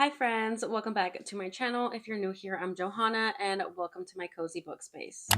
Hi friends, welcome back to my channel. If you're new here, I'm Johanna and welcome to my cozy book space.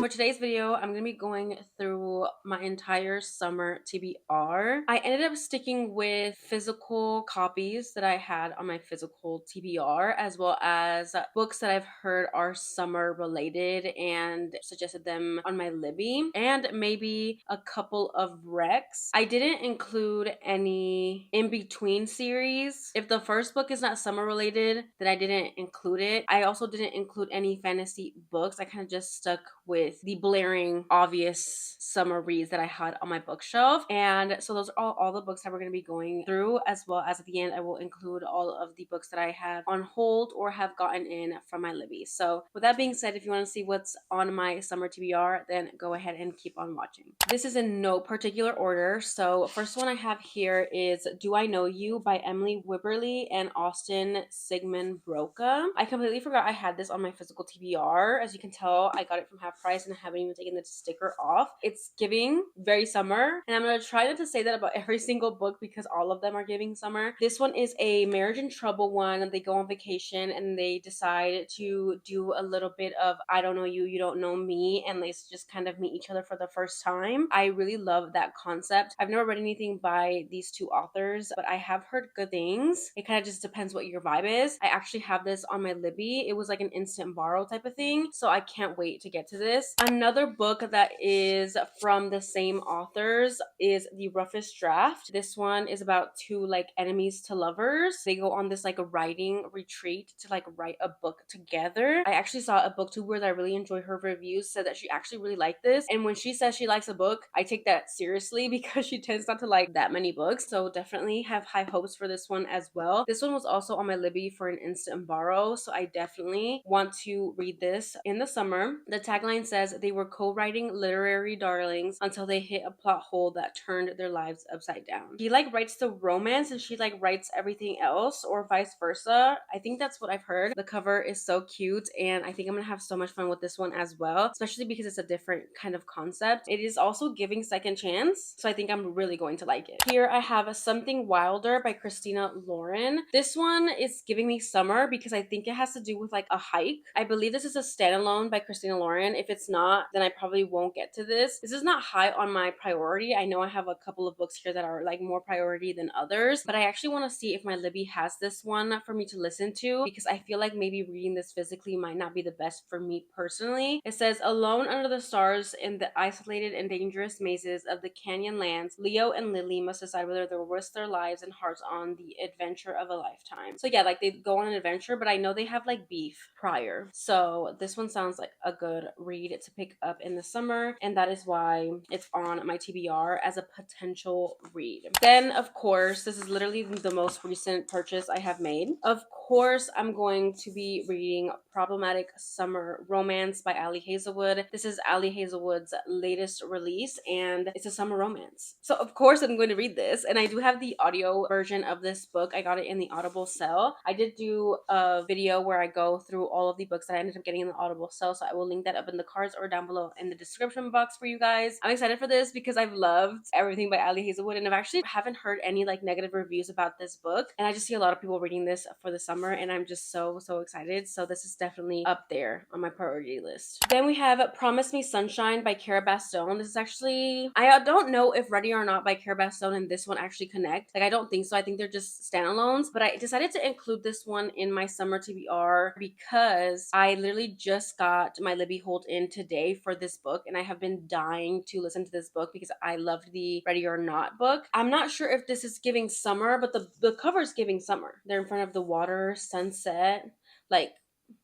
For today's video, I'm going to be going through my entire summer TBR. I ended up sticking with physical copies that I had on my physical TBR, as well as books that I've heard are summer related and suggested them on my Libby, and maybe a couple of recs. I didn't include any in-between series. If the first book is not summer related, then I didn't include it. I also didn't include any fantasy books. I kind of just stuck with the blaring obvious summer reads that I had on my bookshelf. And so those are all the books that we're going to be going through, as well as at the end I will include all of the books that I have on hold or have gotten in from my Libby. So with that being said, if you want to see what's on my summer TBR, then go ahead and keep on watching. This is in no particular order. So first one I have here is Do I Know You by Emily Wibberley and Austin Sigmund Broca. I completely forgot I had this on my physical TBR. As you can tell, I got it from half price and I haven't even taken the sticker off. It's giving very summer, and I'm going to try not to say that about every single book because all of them are giving summer. This one is a marriage in trouble one. They go on vacation and they decide to do a little bit of I don't know you, you don't know me, and they just kind of meet each other for the first time. I really love that concept. I've never read anything by these two authors, but I have heard good things. It kind of just depends what your vibe is. I actually have this on my Libby. It was like an instant borrow type of thing, so I can't wait to get to this. Another book that is from the same authors is The Roughest Draft. This one is about two like enemies to lovers. They go on this like a writing retreat to like write a book together. I actually saw a booktuber that I really enjoy her reviews said that she actually really liked this, and when she says she likes a book, I take that seriously because she tends not to like that many books, so definitely have high hopes for this one as well. This one was also on my Libby for an instant borrow, so I definitely want to read this in the summer. The tagline says they were co-writing literary darlings until they hit a plot hole that turned their lives upside down. He like writes the romance and she like writes everything else, or vice versa. I think that's what I've heard. The cover is so cute and I think I'm gonna have so much fun with this one as well, especially because it's a different kind of concept. It is also giving second chance, so I think I'm really going to like it. Here I have Something Wilder by Christina Lauren. This one is giving me summer because I think it has to do with like a hike. I believe this is a standalone by Christina Lauren. If it's not, then I probably won't get to this. This is not high on my priority. I know I have a couple of books here that are like more priority than others, but I actually want to see if my Libby has this one for me to listen to, because I feel like maybe reading this physically might not be the best for me personally. It says, alone under the stars in the isolated and dangerous mazes of the canyon lands, Leo and Lily must decide whether they'll risk their lives and hearts on the adventure of a lifetime. So yeah, like they go on an adventure, but I know they have like beef prior. So this one sounds like a good read to pick up in the summer, and that is why it's on my TBR as a potential read. Then of course, this is literally the most recent purchase I have made. Of course, I'm going to be reading Problematic Summer Romance by Ali Hazelwood. This is Ali Hazelwood's latest release and it's a summer romance. So of course I'm going to read this, and I do have the audio version of this book. I got it in the Audible sale. I did do a video where I go through all of the books that I ended up getting in the Audible sale, so I will link that up in the cards or down below in the description box for you guys. I'm excited for this because I've loved everything by Ali Hazelwood, and I've actually haven't heard any like negative reviews about this book, and I just see a lot of people reading this for the summer, and I'm just so excited. So this is definitely up there on my priority list. Then we have Promise Me Sunshine by Cara Bastone. This is actually, I don't know if Ready or Not by Cara Bastone and this one actually connect. Like I don't think so. I think they're just standalones, but I decided to include this one in my summer TBR because I literally just got my Libby hold in today for this book, and I have been dying to listen to this book because I loved the Ready or Not book. I'm not sure if this is giving summer, but the cover is giving summer. They're in front of the water, sunset, like,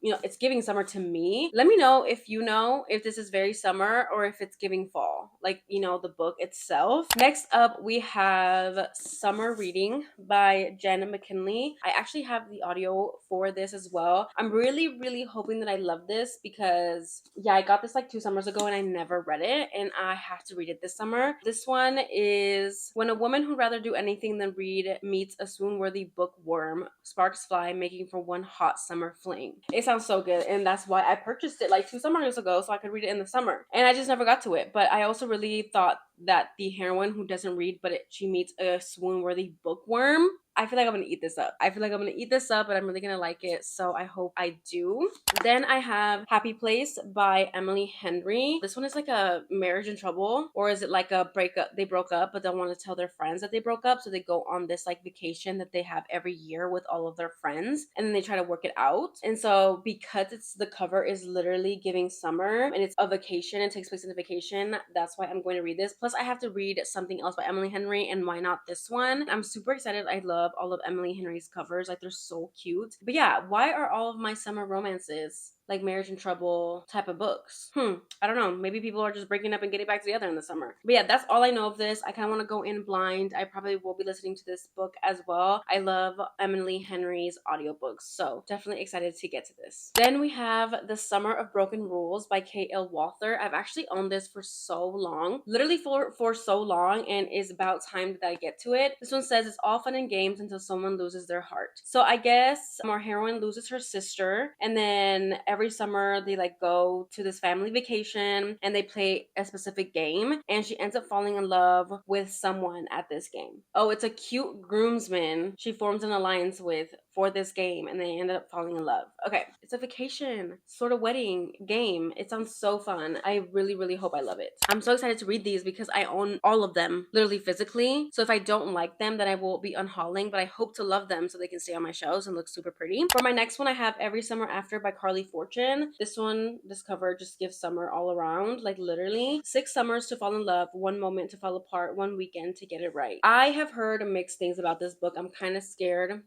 you know, it's giving summer to me. Let me know if you know if this is very summer or if it's giving fall, like, you know, the book itself. Next up, we have Summer Reading by Jen McKinley. I actually have the audio for this as well. I'm really hoping that I love this because, yeah, I got this like 2 summers ago and I never read it, and I have to read it this summer. This one is when a woman who'd rather do anything than read meets a swoon-worthy bookworm, sparks fly, making for one hot summer fling. It sounds sounds so good, and that's why I purchased it like 2 summers ago so I could read it in the summer. And I just never got to it. But I also really thought that the heroine who doesn't read, but she meets a swoon-worthy bookworm. I feel like I'm gonna eat this up. I feel like I'm gonna eat this up, but I'm really gonna like it, so I hope I do. Then I have Happy Place by Emily Henry. This one is like a marriage in trouble, or is it like a breakup? They broke up, but don't want to tell their friends that they broke up, so they go on this like vacation that they have every year with all of their friends, and then they try to work it out. And so because it's the cover is literally giving summer, and it's a vacation and takes place in a vacation, that's why I'm going to read this. Plus, I have to read something else by Emily Henry, and why not this one? I'm super excited. I love all of Emily Henry's covers. Like, they're so cute. But yeah, why are all of my summer romances like marriage in trouble type of books? I don't know. Maybe people are just breaking up and getting back together in the summer. But yeah, that's all I know of this. I kind of want to go in blind. I probably will be listening to this book as well. I love Emily Henry's audiobooks, so definitely excited to get to this. Then we have The Summer of Broken Rules by K.L. Walther. I've actually owned this for so long, literally for so long, and it's about time that I get to it. This one says it's all fun and games until someone loses their heart. So I guess our heroine loses her sister, and then every summer they like go to this family vacation and they play a specific game, and she ends up falling in love with someone at this game. Oh, it's a cute groomsman she forms an alliance with for this game, and they end up falling in love. Okay, it's a vacation sort of wedding game. It sounds so fun. I really, really hope I love it. I'm so excited to read these because I own all of them literally physically. So if I don't like them, then I will be unhauling, but I hope to love them so they can stay on my shelves and look super pretty. For my next one, I have Every Summer After by Carly Fortune. This cover just gives summer all around, like literally 6 summers to fall in love, 1 moment to fall apart, 1 weekend to get it right. I have heard mixed things about this book. I'm kind of scared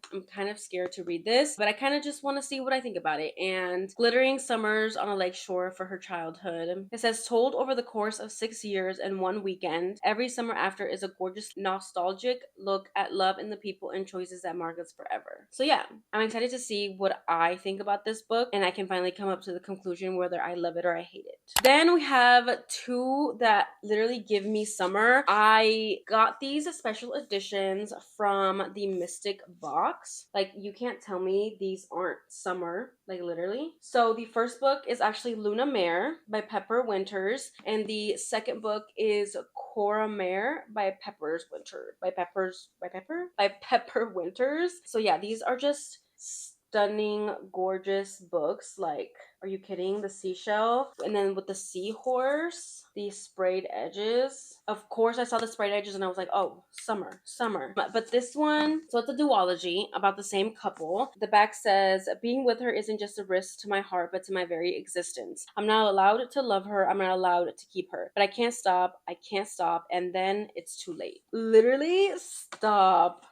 to read this, but I kind of just want to see what I think about it. And Glittering Summers on a Lake Shore for Her Childhood. It says, told over the course of 6 years and 1 weekend, Every Summer After is a gorgeous, nostalgic look at love and the people and choices that mark us forever. So yeah, I'm excited to see what I think about this book, and I can finally come up to the conclusion whether I love it or I hate it. Then we have 2 that literally give me summer. I got these special editions from the Mystic box. Like, you can't tell me these aren't summer, like literally. So the first book is actually Luna Mare by Pepper Winters, and the second book is Cora Mare by Pepper Winters. So yeah, these are just stunning, gorgeous books. Like, are you kidding? The seashell, and then with the seahorse, the sprayed edges. Of course, I saw the sprayed edges and I was like, oh, summer. But this one, so it's a duology about the same couple. The back says, being with her isn't just a risk to my heart, but to my very existence. I'm not allowed to love her. I'm not allowed to keep her. But I can't stop. And then it's too late. Literally, stop.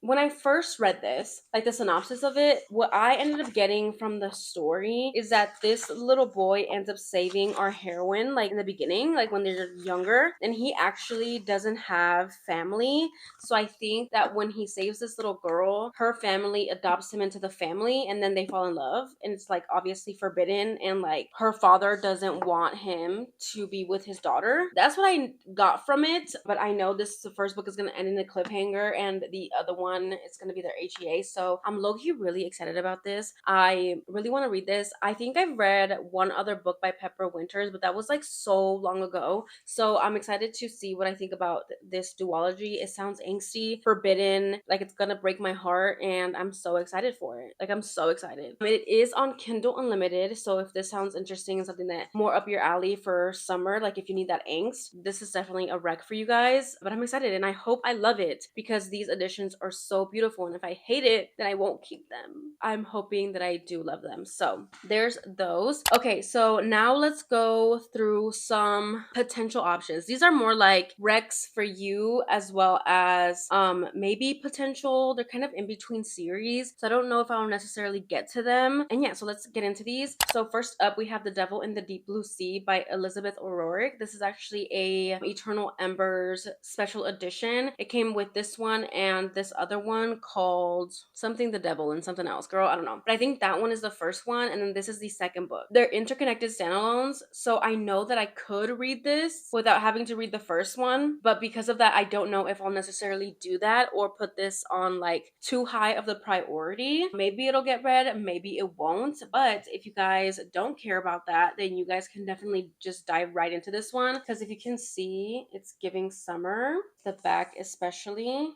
When I first read this, like the synopsis of it, what I ended up getting from the story is that this little boy ends up saving our heroine, like in the beginning, like when they're younger, and he actually doesn't have family. So I think that when he saves this little girl, her family adopts him into the family, and then they fall in love, and it's like obviously forbidden, and like her father doesn't want him to be with his daughter. That's what I got from it, but I know the first book is going to end in a cliffhanger, and the other one, it's going to be their HEA. So I'm low-key really excited about this. I really want to read this. I think I've read one other book by Pepper Winters, but that was like so long ago. So I'm excited to see what I think about this duology. It sounds angsty, forbidden, like it's going to break my heart, and I'm so excited for it. Like, I'm so excited. I mean, it is on Kindle Unlimited, so if this sounds interesting and something that more up your alley for summer, like if you need that angst, this is definitely a rec for you guys. But I'm excited, and I hope I love it because these editions are so beautiful, and if I hate it, then I won't keep them. I'm hoping that I do love them. So there's those. Okay, so now let's go through some potential options. These are more like recs for you, as well as maybe potential. They're kind of in between series, so I don't know if I'll necessarily get to them. And yeah, so let's get into these. So first up, we have The Devil in the Deep Blue Sea by Elizabeth O'Rourke. This is actually a Eternal Embers special edition. It came with this one and this other other one called something the devil and something else. Girl, I don't know. But I think that one is the first one, and then this is the second book. They're interconnected standalones, so I know that I could read this without having to read the first one, but because of that, I don't know if I'll necessarily do that or put this on like too high of the priority. Maybe it'll get read, maybe it won't, but if you guys don't care about that, then you guys can definitely just dive right into this one, because if you can see, it's giving summer. The back especially.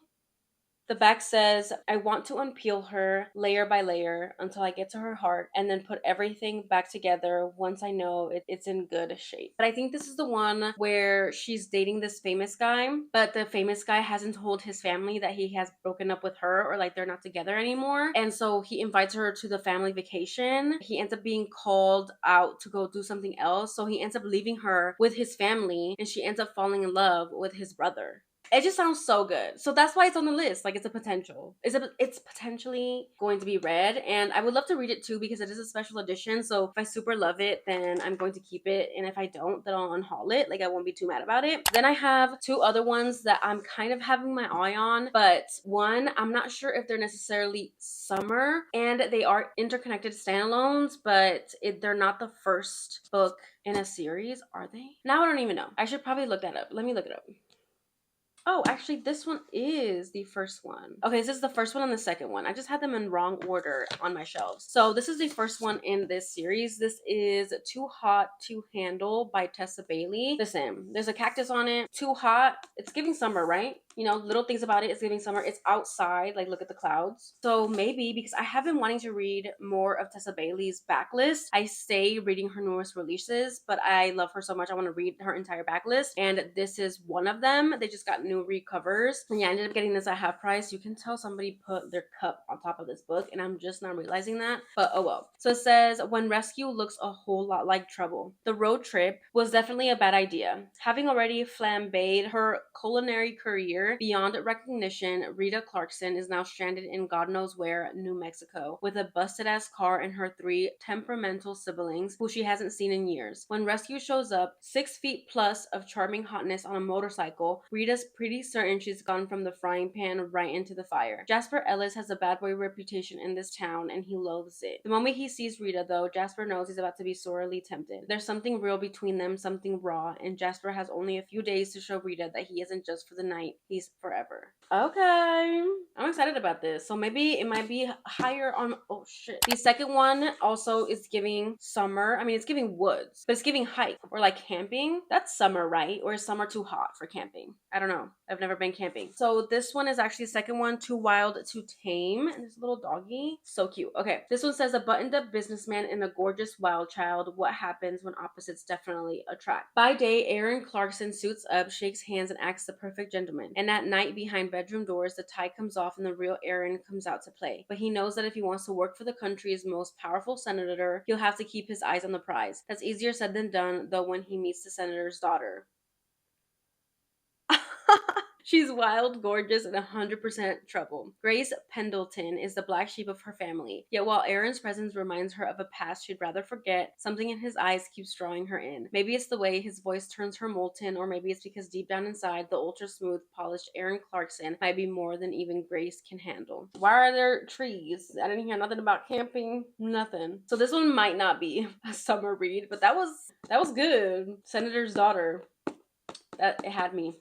The back says, I want to unpeel her layer by layer until I get to her heart and then put everything back together once I know it's in good shape. But I think this is the one where she's dating this famous guy, but the famous guy hasn't told his family that he has broken up with her or like they're not together anymore. And so he invites her to the family vacation. He ends up being called out to go do something else. So he ends up leaving her with his family and she ends up falling in love with his brother. It just sounds so good. So that's why it's on the list. Like, it's a potential. It's potentially going to be read, and I would love to read it too because it is a special edition. So if I super love it, then I'm going to keep it, and if I don't, then I'll unhaul it. Like, I won't be too mad about it. Then I have two other ones that I'm kind of having my eye on, but one, I'm not sure if they're necessarily summer, and they are interconnected standalones, but they're not the first book in a series, are they? Now I don't even know. I should probably look that up. Let me look it up. Oh, actually, this one is the first one. Okay, this is the first one and the second one. I just had them in wrong order on my shelves. So this is the first one in this series. This is Too Hot to Handle by Tessa Bailey. Listen, there's a cactus on it. Too hot. It's giving summer, right? You know, little things about it. It's giving summer. It's outside. Like, look at the clouds. So maybe, because I have been wanting to read more of Tessa Bailey's backlist. I stay reading her newest releases, but I love her so much. I want to read her entire backlist. And this is one of them. They just got new recovers. And yeah, I ended up getting this at half price. You can tell somebody put their cup on top of this book, and I'm just not realizing that. But oh well. So it says, when rescue looks a whole lot like trouble. The road trip was definitely a bad idea. Having already flambéed her culinary career beyond recognition, Rita Clarkson is now stranded in God knows where, New Mexico, with a busted ass car and her three temperamental siblings who she hasn't seen in years. When rescue shows up, 6 feet plus of charming hotness on a motorcycle, Rita's pretty certain she's gone from the frying pan right into the fire. Jasper Ellis has a bad boy reputation in this town and he loathes it. The moment he sees Rita, though, Jasper knows he's about to be sorely tempted. There's something real between them, something raw, and Jasper has only a few days to show Rita that he isn't just for the night, he's forever. Okay. I'm excited about this. So maybe it might be higher on. Oh shit. The second one also is giving summer. I mean, it's giving woods, but it's giving hike or like camping. That's summer, right? Or is summer too hot for camping? I don't know. I've never been camping. So this one is actually the second one, Too Wild to Tame. And this little doggy. So cute. Okay. This one says, a buttoned up businessman and a gorgeous wild child. What happens when opposites definitely attract? By day, Aaron Clarkson suits up, shakes hands, and acts the perfect gentleman. And at night, behind bedroom doors, the tie comes off and the real Aaron comes out to play. But he knows that if he wants to work for the country's most powerful senator, he'll have to keep his eyes on the prize. That's easier said than done, though, when he meets the senator's daughter. She's wild, gorgeous, and 100% trouble. Grace Pendleton is the black sheep of her family. Yet while Aaron's presence reminds her of a past she'd rather forget, something in his eyes keeps drawing her in. Maybe it's the way his voice turns her molten, or maybe it's because deep down inside, the ultra-smooth, polished Aaron Clarkson might be more than even Grace can handle. Why are there trees? I didn't hear nothing about camping. Nothing. So this one might not be a summer read, but that was good. Senator's Daughter. That it had me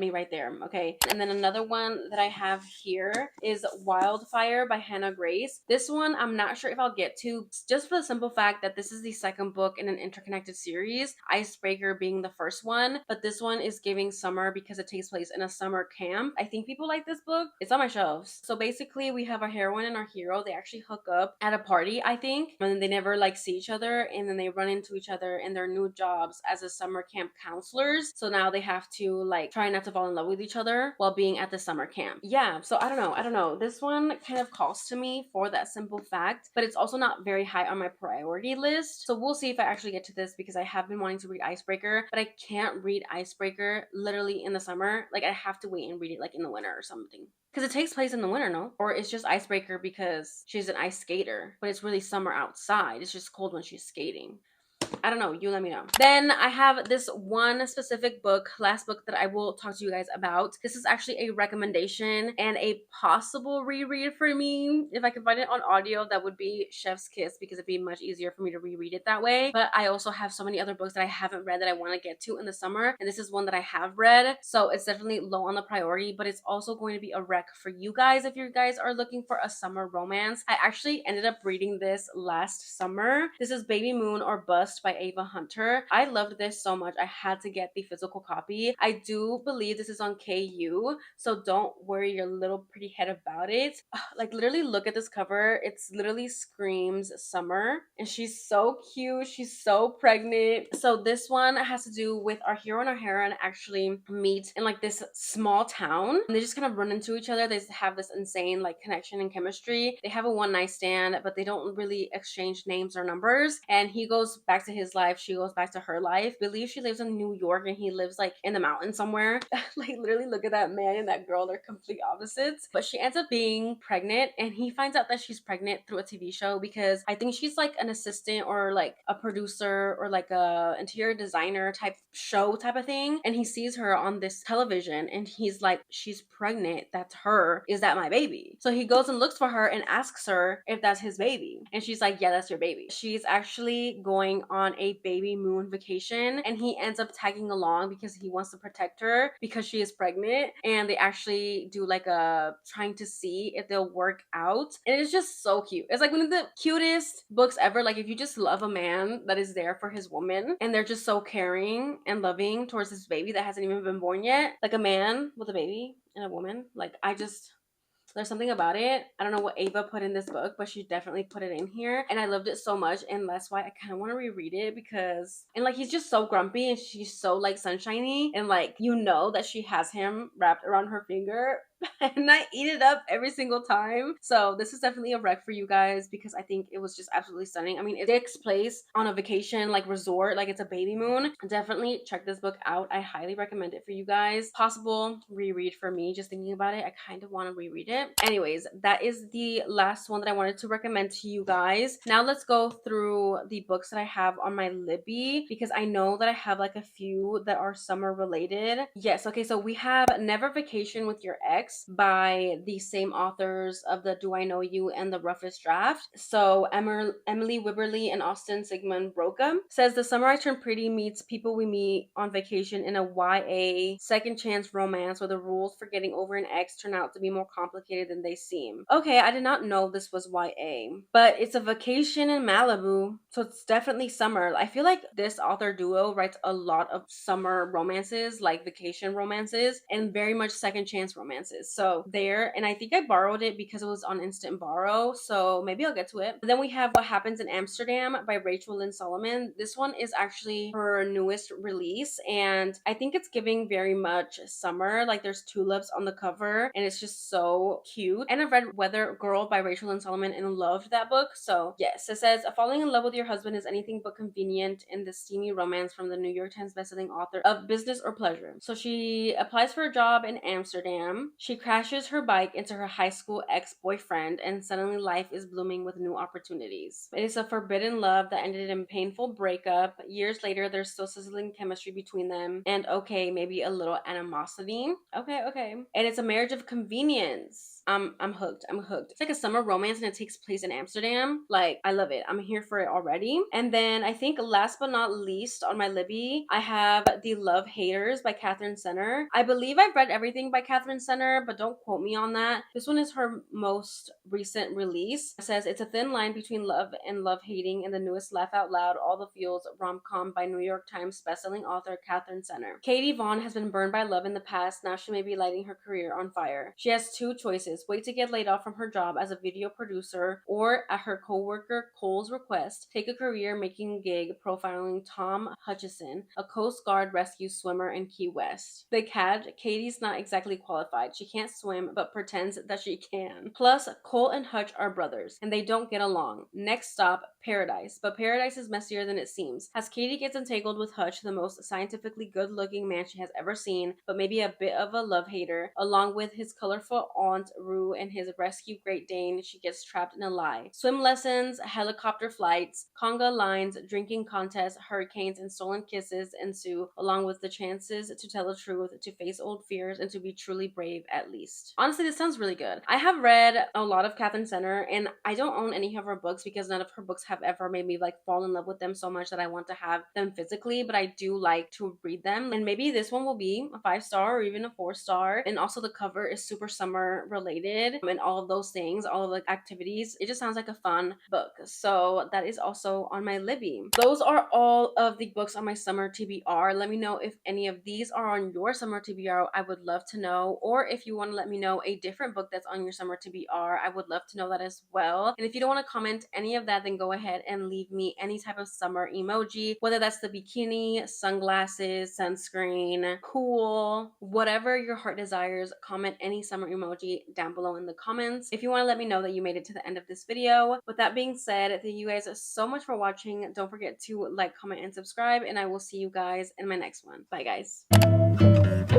right there. Okay, and then another one that I have here is Wildfire by Hannah Grace. This one I'm not sure if I'll get to, just for the simple fact that this is the second book in an interconnected series, Icebreaker being the first one, but this one is giving summer because it takes place in a summer camp. I think people like this book. It's on my shelves. So basically we have our heroine and our hero. They actually hook up at a party, I think, and then they never like see each other, and then they run into each other in their new jobs as a summer camp counselors. So now they have to like try not to fall in love with each other while being at the summer camp. Yeah, so I don't know. This one kind of calls to me for that simple fact, but it's also not very high on my priority list. So we'll see if I actually get to this because I have been wanting to read Icebreaker, but I can't read Icebreaker literally in the summer. Like I have to wait and read it like in the winter or something. Because it takes place in the winter, no? Or it's just Icebreaker because she's an ice skater, but it's really summer outside. It's just cold when she's skating. I don't know. You let me know. Then I have this one specific book, last book that I will talk to you guys about. This is actually a recommendation and a possible reread for me. If I could find it on audio, that would be Chef's Kiss because it'd be much easier for me to reread it that way. But I also have so many other books that I haven't read that I want to get to in the summer. And this is one that I have read. So it's definitely low on the priority, but it's also going to be a rec for you guys if you guys are looking for a summer romance. I actually ended up reading this last summer. This is Baby Moon or Bust by Ava Hunter. I loved this so much. I had to get the physical copy. I do believe this is on KU, so don't worry your little pretty head about it. Like literally look at this cover. It's literally screams summer and she's so cute. She's so pregnant. So this one has to do with our hero and our heroine actually meet in like this small town. And they just kind of run into each other. They have this insane like connection and chemistry. They have a one night stand, but they don't really exchange names or numbers. And he goes back to his life. She goes back to her life. I believe she lives in New York and he lives like in the mountains somewhere. Like literally look at that man and that girl. They're complete opposites. But she ends up being pregnant and he finds out that she's pregnant through a TV show because I think she's like an assistant or like a producer or like a interior designer type show type of thing. And he sees her on this television and he's like, she's pregnant. That's her. Is that my baby? So he goes and looks for her and asks her if that's his baby. And she's like, yeah, that's your baby. She's actually going on a baby moon vacation and he ends up tagging along because he wants to protect her because she is pregnant. And they actually do like a trying to see if they'll work out. And it's just so cute. It's like one of the cutest books ever. Like if you just love a man that is there for his woman and they're just so caring and loving towards this baby that hasn't even been born yet, like a man with a baby and a woman, like there's something about it. I don't know what Ava put in this book, but she definitely put it in here. And I loved it so much. And that's why I kind of want to reread it because, and like, he's just so grumpy and she's so like sunshiny. And like, you know that she has him wrapped around her finger. And I eat it up every single time. So this is definitely a rec for you guys because I think it was just absolutely stunning. I mean, it takes place on a vacation, like resort, like it's a baby moon. Definitely check this book out. I highly recommend it for you guys. Possible reread for me. Just thinking about it, I kind of want to reread it. Anyways, that is the last one that I wanted to recommend to you guys. Now let's go through the books that I have on my Libby because I know that I have like a few that are summer related. Yes, okay, so we have Never Vacation with Your Ex by the same authors of the Do I Know You and the Roughest Draft. So Emily Wibberley and Austin Sigmund Broca says the summer I turned pretty meets people we meet on vacation in a YA second chance romance where the rules for getting over an ex turn out to be more complicated than they seem. Okay, I did not know this was YA, but it's a vacation in Malibu, so it's definitely summer. I feel like this author duo writes a lot of summer romances, like vacation romances, and very much second chance romances. So there, and I think I borrowed it because it was on Instant Borrow, so maybe I'll get to it. But then we have What Happens in Amsterdam by Rachel Lynn Solomon. This one is actually her newest release, and I think it's giving very much summer. Like there's tulips on the cover, and it's just so cute. And I've read Weather Girl by Rachel Lynn Solomon and loved that book. So yes, it says falling in love with your husband is anything but convenient in the steamy romance from the New York Times bestselling author of Business or Pleasure. So she applies for a job in Amsterdam. She crashes her bike into her high school ex-boyfriend, and suddenly life is blooming with new opportunities. It is a forbidden love that ended in painful breakup. Years later, there's still sizzling chemistry between them, and okay, maybe a little animosity. Okay. And it's a marriage of convenience. I'm hooked. I'm hooked. It's like a summer romance and it takes place in Amsterdam. Like, I love it. I'm here for it already. And then I think last but not least on my Libby, I have The Love Haters by Catherine Senner. I believe I've read everything by Catherine Senner, but don't quote me on that. This one is her most recent release. It says it's a thin line between love and love hating and the newest laugh out loud, all the feels rom-com by New York Times bestselling author Catherine Senner. Katie Vaughn has been burned by love in the past. Now she may be lighting her career on fire. She has two choices: wait to get laid off from her job as a video producer, or at her co-worker Cole's request, take a career making gig profiling Tom Hutchison, a Coast Guard rescue swimmer in Key West. The catch: Katie's not exactly qualified. She can't swim, but pretends that she can. Plus, Cole and Hutch are brothers, and they don't get along. Next stop, Paradise. But Paradise is messier than it seems, as Katie gets entangled with Hutch, the most scientifically good-looking man she has ever seen, but maybe a bit of a love hater, along with his colorful aunt Rue and his rescue Great Dane, she gets trapped in a lie. Swim lessons, helicopter flights, conga lines, drinking contests, hurricanes, and stolen kisses ensue, along with the chances to tell the truth, to face old fears, and to be truly brave at least. Honestly, this sounds really good. I have read a lot of Catherine Center, and I don't own any of her books because none of her books have ever made me like fall in love with them so much that I want to have them physically, but I do like to read them. And maybe this one will be a 5-star or even a 4-star. And also the cover is super summer related, and all of those things, all of the activities. It just sounds like a fun book. So that is also on my Libby. Those are all of the books on my summer TBR. Let me know if any of these are on your summer TBR. I would love to know. Or if you want to let me know a different book that's on your summer TBR, I would love to know that as well. And if you don't want to comment any of that, then go ahead and leave me any type of summer emoji, whether that's the bikini, sunglasses, sunscreen, cool, whatever your heart desires. Comment any summer emoji down below in the comments if you want to let me know that you made it to the end of this video. With that being said, thank you guys so much for watching. Don't forget to like, comment, and subscribe, and I will see you guys in my next one. Bye, guys.